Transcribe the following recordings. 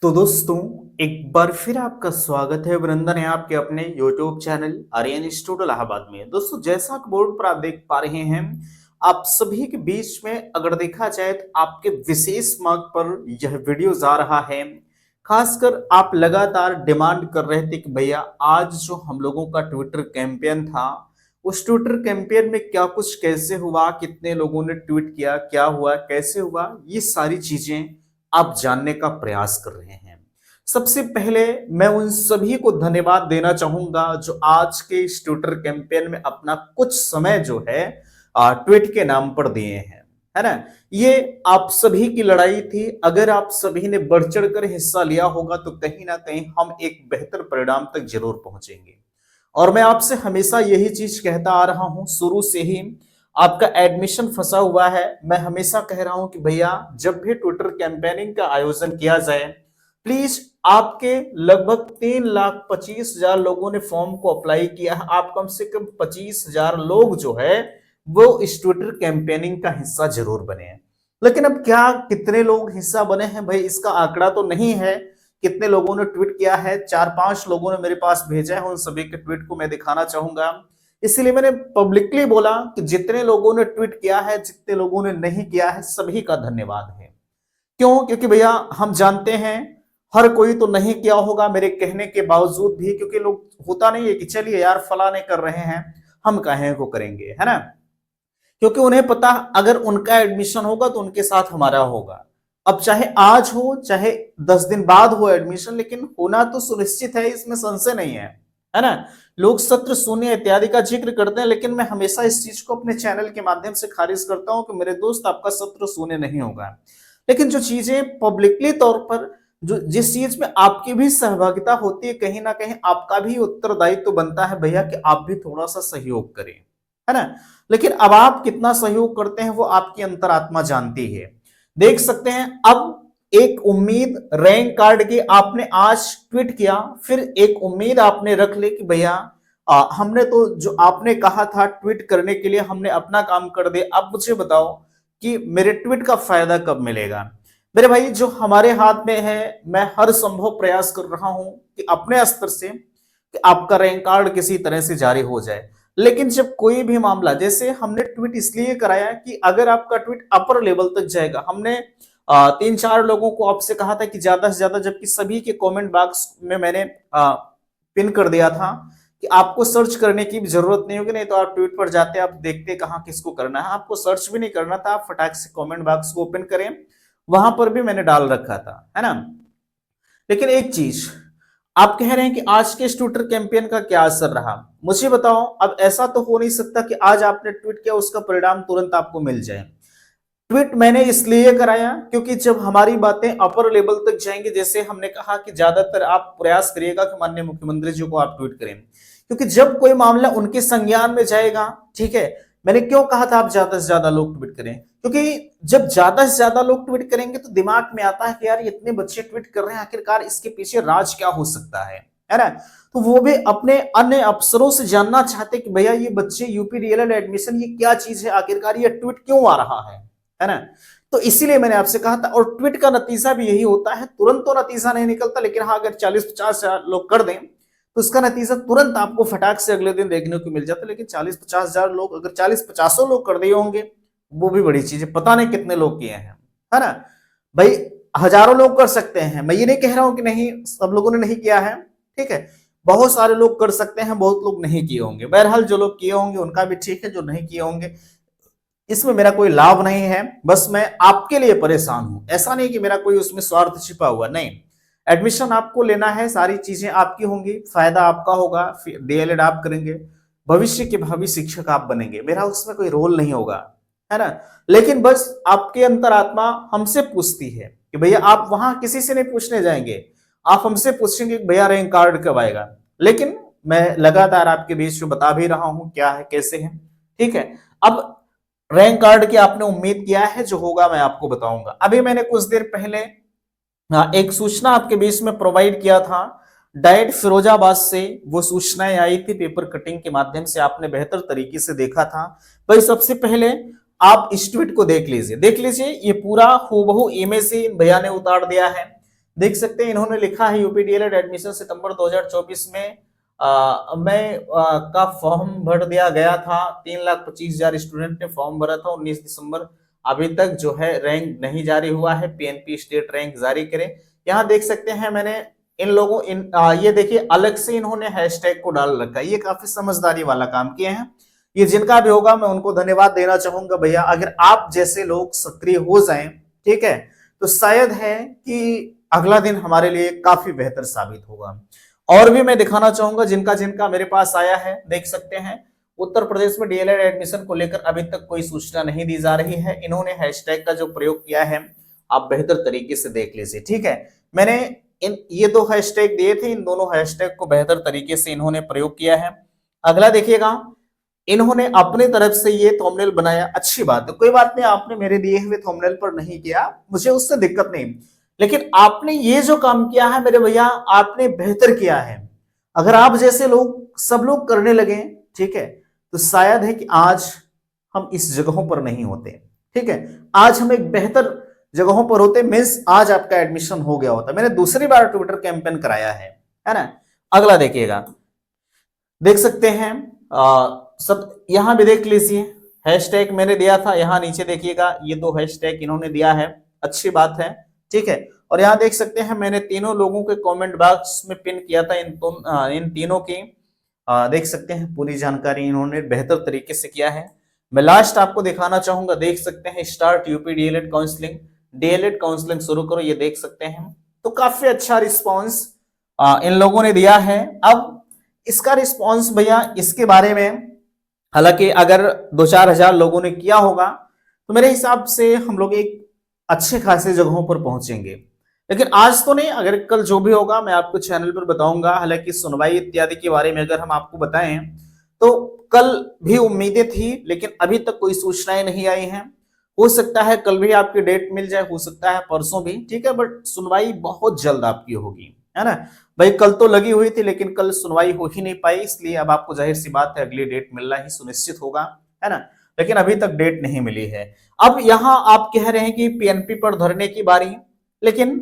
तो दोस्तों, एक बार फिर आपका स्वागत है। वृंदन है आपके अपने YouTube channel Aryan institute Allahabad में। दोस्तों, जैसा कि बोर्ड पर आप देख पा रहे हैं, आप सभी के बीच में अगर देखा जाए तो आपके विशेष मांग पर यह वीडियो जा रहा है। खासकर आप लगातार डिमांड कर रहे थे कि भैया आज जो हम लोगों का ट्विटर कैंपेन था, उस ट्विटर कैंपेन में क्या कुछ कैसे हुआ, कितने लोगों ने ट्वीट किया, क्या हुआ, कैसे हुआ, ये सारी चीजें आप जानने का प्रयास कर रहे हैं। सबसे पहले मैं उन सभी को धन्यवाद देना चाहूंगा जो आज के इस ट्विटर कैंपेन में अपना कुछ समय जो है ट्वीट के नाम पर दिए हैं, है ना। ये आप सभी की लड़ाई थी। अगर आप सभी ने बढ़ चढ़कर हिस्सा लिया होगा तो कहीं ना कहीं हम एक बेहतर परिणाम तक जरूर पहुंचेंगे। और मैं आपसे हमेशा यही चीज कहता आ रहा हूं शुरू से ही। आपका एडमिशन फंसा हुआ है। मैं हमेशा कह रहा हूं कि भैया जब भी ट्विटर कैंपेनिंग का आयोजन किया जाए, प्लीज आपके लगभग 3,25,000 लोगों ने फॉर्म को अप्लाई किया है। आप कम से कम 25,000 लोग जो है वो इस ट्विटर कैंपेनिंग का हिस्सा जरूर बने हैं। लेकिन अब क्या कितने लोग हिस्सा बने हैं भाई, इसका आंकड़ा तो नहीं है। कितने लोगों ने ट्वीट किया है, 4-5 लोगों ने मेरे पास भेजा है। उन सभी के ट्वीट को मैं दिखाना चाहूंगा। इसलिए मैंने पब्लिकली बोला कि जितने लोगों ने ट्वीट किया है, जितने लोगों ने नहीं किया है, सभी का धन्यवाद है। क्यों? क्योंकि भैया हम जानते हैं हर कोई तो नहीं किया होगा मेरे कहने के बावजूद भी, क्योंकि लोग होता नहीं है कि चलिए यार फलाने कर रहे हैं, हम काहे को करेंगे, है ना। क्योंकि उन्हें पता अगर उनका एडमिशन होगा तो उनके साथ हमारा होगा। अब चाहे आज हो चाहे 10 दिन बाद हो एडमिशन, लेकिन होना तो सुनिश्चित है, इसमें संशय नहीं है ना। लोग सत्र शून्य इत्यादि का जिक्र करते हैं, लेकिन मैं हमेशा इस चीज को अपने चैनल के माध्यम से खारिज करता हूं कि मेरे दोस्त आपका सत्र शून्य नहीं होगा। लेकिन जो चीजें पब्लिकली तौर पर जो जिस चीज में आपकी भी सहभागिता होती है, कहीं ना कहीं आपका भी उत्तरदायित्व तो बनता है भैया कि आप भी थोड़ा सा सहयोग करें, है ना। लेकिन अब आप कितना सहयोग करते हैं वो आपकी अंतरात्मा जानती है। देख सकते हैं अब एक उम्मीद रैंक कार्ड की आपने आज ट्वीट किया, फिर एक उम्मीद आपने रख ली कि भैया हमने तो जो आपने कहा था ट्वीट करने के लिए हमने अपना काम कर दिया। अब मुझे बताओ कि मेरे ट्वीट का फायदा कब मिलेगा। मेरे भाई जो हमारे हाथ में है, मैं हर संभव प्रयास कर रहा हूं कि अपने स्तर से कि आपका रैंक कार्ड किसी तरह से जारी हो जाए। लेकिन जब कोई भी मामला, जैसे हमने ट्वीट इसलिए कराया कि अगर आपका ट्वीट अपर लेवल तक जाएगा, हमने 3-4 लोगों को आपसे कहा था कि ज्यादा से ज्यादा, जबकि सभी के कमेंट बॉक्स में मैंने पिन कर दिया था कि आपको सर्च करने की भी जरूरत नहीं होगी, नहीं तो आप ट्वीट पर जाते आप देखते कहाँ किसको करना है। आपको सर्च भी नहीं करना था, आप फटाक से कमेंट बॉक्स को ओपन करें, वहां पर भी मैंने डाल रखा था, है ना। लेकिन एक चीज आप कह रहे हैं कि आज के इस ट्विटर कैंपेन का क्या असर रहा, मुझे बताओ। अब ऐसा तो हो नहीं सकता कि आज आपने ट्वीट किया उसका परिणाम तुरंत आपको मिल जाए। ट्वीट मैंने इसलिए कराया क्योंकि जब हमारी बातें अपर लेवल तक जाएंगी, जैसे हमने कहा कि ज्यादातर आप प्रयास करिएगा कि माननीय मुख्यमंत्री जी को आप ट्वीट करें, क्योंकि जब कोई मामला उनके संज्ञान में जाएगा, ठीक है। मैंने क्यों कहा था आप ज्यादा से ज्यादा लोग ट्वीट करें, क्योंकि जब ज्यादा से ज्यादा लोग ट्वीट करेंगे तो दिमाग में आता है कि यार इतने बच्चे ट्वीट कर रहे हैं, आखिरकार इसके पीछे राज क्या हो सकता है ना। तो वो भी अपने अन्य अफसरों से जानना चाहते कि भैया ये बच्चे यूपी डीएलएड एडमिशन ये क्या चीज है, आखिरकार ये ट्वीट क्यों आ रहा है ना। तो इसीलिए मैंने आपसे कहा था। और ट्वीट का नतीजा भी यही होता है, तुरंत तो नतीजा नहीं निकलता, लेकिन हाँ अगर 40-50 लोग कर दें तो उसका नतीजा तुरंत आपको फटाक से अगले दिन देखने को मिल जाता है। लेकिन 40-50 हजार लोग, अगर 40-50 लोग कर दिए होंगे वो भी बड़ी चीज है, पता नहीं कितने लोग किए हैं, है ना भाई। हजारों लोग कर सकते हैं, मैं ये नहीं कह रहा हूं कि नहीं सब लोगों ने नहीं किया है, ठीक है। बहुत सारे लोग कर सकते हैं, बहुत लोग नहीं किए होंगे। बहरहाल जो लोग किए होंगे उनका भी ठीक है, जो नहीं किए होंगे इसमें मेरा कोई लाभ नहीं है। बस मैं आपके लिए परेशान हूं, ऐसा नहीं कि मेरा कोई उसमें स्वार्थ छिपा हुआ, नहीं। एडमिशन आपको लेना है, सारी चीजें आपकी होंगी, फायदा आपका होगा, डीएलएड आप करेंगे, भविष्य के भावी शिक्षक आप बनेंगे, मेरा उसमें कोई रोल नहीं होगा, है ना। लेकिन बस आपके अंतरात्मा हमसे पूछती है कि भैया आप वहां किसी से नहीं पूछने जाएंगे, आप हमसे पूछेंगे कि भैया रैंक कार्ड कब आएगा। लेकिन मैं लगातार आपके बीच में बता भी रहा हूं क्या है कैसे है, ठीक है। अब रैंक कार्ड की आपने उम्मीद किया है, जो होगा मैं आपको बताऊंगा। अभी मैंने कुछ देर पहले एक सूचना आपके बीच में प्रोवाइड किया था डाइट फिरोजाबाद से, वो सूचनाएं आई थी पेपर कटिंग के माध्यम से, आपने बेहतर तरीके से देखा था भाई। सबसे पहले आप इस ट्वीट को देख लीजिए, ये पूरा हूबहू इमेज से भैया ने उतार दिया है। देख सकते हैं इन्होंने लिखा है यूपी डीएलएड एडमिशन सितंबर 2024 में का फॉर्म भर दिया गया था। 3,25,000 स्टूडेंट ने फॉर्म भरा था 19 दिसंबर। अभी तक जो है रैंक नहीं जारी हुआ है, पीएनपी स्टेट रैंक जारी करे। यहाँ देख सकते हैं मैंने इन लोगों ये देखिए अलग से इन्होंने हैशटैग को डाल रखा है, ये काफी समझदारी वाला काम किए हैं। ये जिनका भी होगा मैं उनको धन्यवाद देना चाहूंगा भैया। अगर आप जैसे लोग सक्रिय हो जाएं, ठीक है, तो शायद है कि अगला दिन हमारे लिए काफी बेहतर साबित होगा। और भी मैं दिखाना चाहूंगा जिनका जिनका मेरे पास आया है, देख सकते हैं उत्तर प्रदेश में डीएलएड एडमिशन को लेकर अभी तक कोई सूचना नहीं दी जा रही है। इन्होंने हैशटैग का जो प्रयोग किया है आप बेहतर तरीके से देख लीजिए, ठीक है। मैंने ये दो हैशटैग दिए थे, इन दोनों हैशटैग को बेहतर तरीके से इन्होंने प्रयोग किया है। अगला देखिएगा, इन्होंने अपने तरफ से ये थंबनेल बनाया, अच्छी बात है, कोई बात नहीं, आपने मेरे दिए हुए थंबनेल पर नहीं किया, मुझे उससे दिक्कत नहीं, लेकिन आपने ये जो काम किया है मेरे भैया, आपने बेहतर किया है। अगर आप जैसे लोग सब लोग करने लगे, ठीक है, तो शायद है कि आज हम इस जगहों पर नहीं होते, ठीक है, आज हम एक बेहतर जगहों पर होते, मीन्स आज आपका एडमिशन हो गया होता। मैंने दूसरी बार ट्विटर कैंपेन कराया है ना। अगला देखिएगा, देख सकते हैं सब यहां भी देख लीजिए, हैशटैग मैंने दिया था, यहां नीचे देखिएगा ये दो हैशटैग इन्होंने दिया है, अच्छी बात है, ठीक है। और यहां देख सकते हैं मैंने तीनों लोगों के कमेंट बॉक्स में पिन किया था, इन तीनों की देख सकते हैं पूरी जानकारी इन्होंने बेहतर तरीके से किया है। मैं लास्ट आपको दिखाना चाहूंगा, देख सकते हैं start UP DElEd counselling, DElEd counselling शुरू करो, ये देख सकते हैं। तो काफी अच्छा रिस्पॉन्स इन लोगों ने दिया है। अब इसका रिस्पॉन्स भैया इसके बारे में, हालांकि अगर 2-4 हजार लोगों ने किया होगा तो मेरे हिसाब से हम लोग एक अच्छे खासे जगहों पर पहुंचेंगे, लेकिन आज तो नहीं, अगर कल जो भी होगा मैं आपको चैनल पर बताऊंगा। हालांकि सुनवाई इत्यादि के बारे में अगर हम आपको बताएं तो कल भी उम्मीदें थी, लेकिन अभी तक कोई सूचनाएं नहीं आई हैं। हो सकता है कल भी आपकी डेट मिल जाए, हो सकता है परसों भी, ठीक है, बट सुनवाई बहुत जल्द आपकी होगी, है ना भाई। कल तो लगी हुई थी लेकिन कल सुनवाई हो ही नहीं पाई, इसलिए अब आपको जाहिर सी बात है अगली डेट मिलना ही सुनिश्चित होगा, है ना, लेकिन अभी तक डेट नहीं मिली है। अब यहां आप कह रहे हैं कि पीएनपी पर धरने की बारी, लेकिन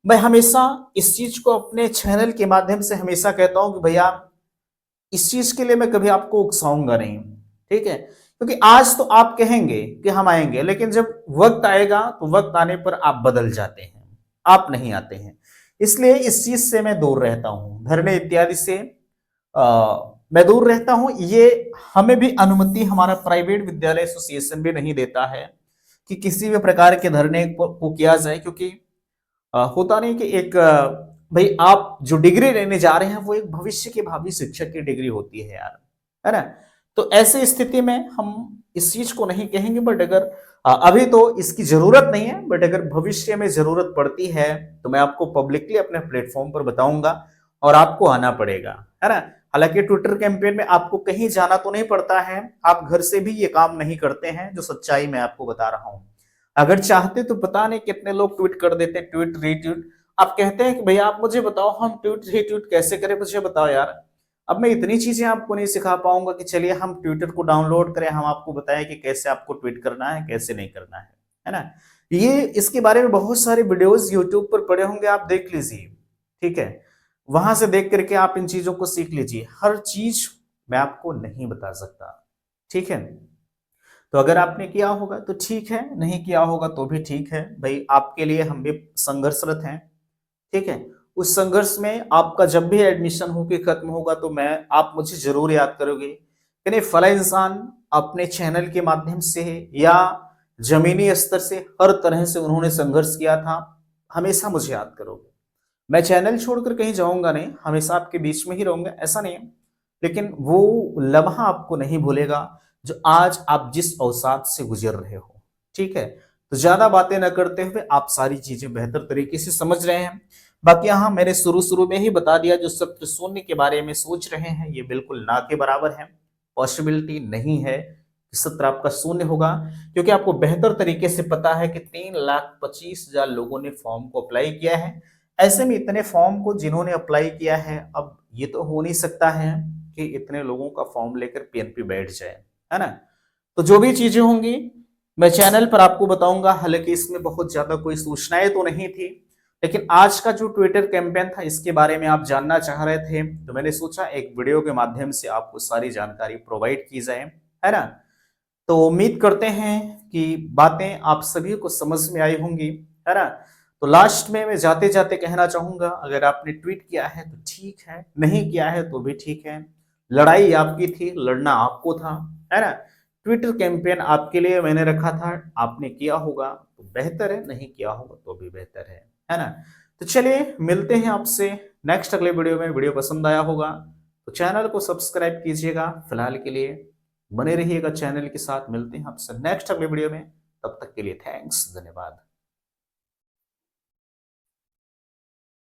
मैं हमेशा इस चीज को अपने चैनल के माध्यम से हमेशा कहता हूं कि भैया इस चीज के लिए मैं कभी आपको उकसाऊंगा नहीं, ठीक है, क्योंकि आज तो आप कहेंगे कि हम आएंगे, लेकिन जब वक्त आएगा तो वक्त आने पर आप बदल जाते हैं, आप नहीं आते हैं। इसलिए इस चीज से मैं दूर रहता हूं, धरने इत्यादि से मैं दूर रहता हूं। ये हमें भी अनुमति हमारा प्राइवेट विद्यालय एसोसिएशन भी नहीं देता है कि किसी भी प्रकार के धरने को किया जाए, क्योंकि होता नहीं कि एक भाई आप जो डिग्री लेने जा रहे हैं वो एक भविष्य के भावी शिक्षक की डिग्री होती है यार, है ना। तो ऐसी स्थिति में हम इस चीज को नहीं कहेंगे, बट अगर अभी तो इसकी जरूरत नहीं है, बट अगर भविष्य में जरूरत पड़ती है तो मैं आपको पब्लिकली अपने प्लेटफॉर्म पर बताऊंगा और आपको आना पड़ेगा, है ना। हालांकि ट्विटर कैंपेन में आपको कहीं जाना तो नहीं पड़ता है, आप घर से भी ये काम नहीं करते हैं, जो सच्चाई मैं आपको बता रहा हूं। अगर चाहते तो पता नहीं कितने लोग ट्वीट कर देते, ट्वीट रीट्वीट। आप कहते हैं कि भैया आप मुझे बताओ हम ट्वीट रीट्वीट कैसे करें, मुझे बताओ यार। अब मैं इतनी चीजें आपको नहीं सिखा पाऊंगा कि चलिए हम ट्विटर को डाउनलोड करें, हम आपको बताएं कि कैसे आपको ट्वीट करना है, कैसे नहीं करना है ना। ये इसके बारे में बहुत सारे वीडियोस यूट्यूब पर पड़े होंगे, आप देख लीजिए, ठीक है, वहां से देख करके आप इन चीजों को सीख लीजिए। हर चीज मैं आपको नहीं बता सकता, ठीक है। तो अगर आपने किया होगा तो ठीक है, नहीं किया होगा तो भी ठीक है भाई, आपके लिए हम भी संघर्षरत हैं, ठीक है। उस संघर्ष में आपका जब भी एडमिशन होके खत्म होगा तो आप मुझे जरूर याद करोगे कि नहीं फला इंसान अपने चैनल के माध्यम से या जमीनी स्तर से हर तरह से उन्होंने संघर्ष किया था, हमेशा मुझे याद करोगे। मैं चैनल छोड़कर कहीं जाऊंगा नहीं, हमेशा आपके बीच में ही रहूंगा, ऐसा नहीं है, लेकिन वो लम्हा आपको नहीं भूलेगा जो आज आप जिस अवसाद से गुजर रहे हो, ठीक है। तो ज्यादा बातें न करते हुए आप सारी चीजें बेहतर तरीके से समझ रहे हैं। बाकी हाँ मैंने शुरू में ही बता दिया, जो सत्र शून्य के बारे में सोच रहे हैं ये बिल्कुल ना के बराबर है, पॉसिबिलिटी नहीं है कि सत्र आपका शून्य होगा, क्योंकि आपको बेहतर तरीके से पता है कि 3,25,000 लोगों ने फॉर्म को अप्लाई किया है। ऐसे में इतने फॉर्म को जिन्होंने अप्लाई किया है, अब ये तो हो नहीं सकता है कि इतने लोगों का फॉर्म लेकर पीएनपी बैठ जाए, है ना। तो जो भी चीजें होंगी मैं चैनल पर आपको बताऊंगा। हालांकि इसमें बहुत ज्यादा कोई सूचनाएं तो नहीं थी, लेकिन आज का जो ट्विटर कैंपेन था इसके बारे में आप जानना चाह रहे थे, तो मैंने सोचा एक वीडियो के माध्यम से आपको सारी जानकारी प्रोवाइड की जाए, है ना। तो उम्मीद करते हैं कि बातें आप सभी को समझ में आई होंगी, है ना। तो लास्ट में मैं जाते जाते कहना चाहूंगा, अगर आपने ट्वीट किया है तो ठीक है, नहीं किया है तो भी ठीक है। लड़ाई आपकी थी, लड़ना आपको था, है ना। ट्विटर कैंपेन आपके लिए मैंने रखा था, आपने किया होगा तो बेहतर है, नहीं किया होगा तो भी बेहतर है ना। तो चलिए मिलते हैं आपसे नेक्स्ट अगले वीडियो में। वीडियो पसंद आया होगा तो चैनल को सब्सक्राइब कीजिएगा। फिलहाल के लिए बने रहिएगा चैनल के साथ। मिलते हैं आपसे नेक्स्ट अगले वीडियो में, तब तक के लिए थैंक्स, धन्यवाद।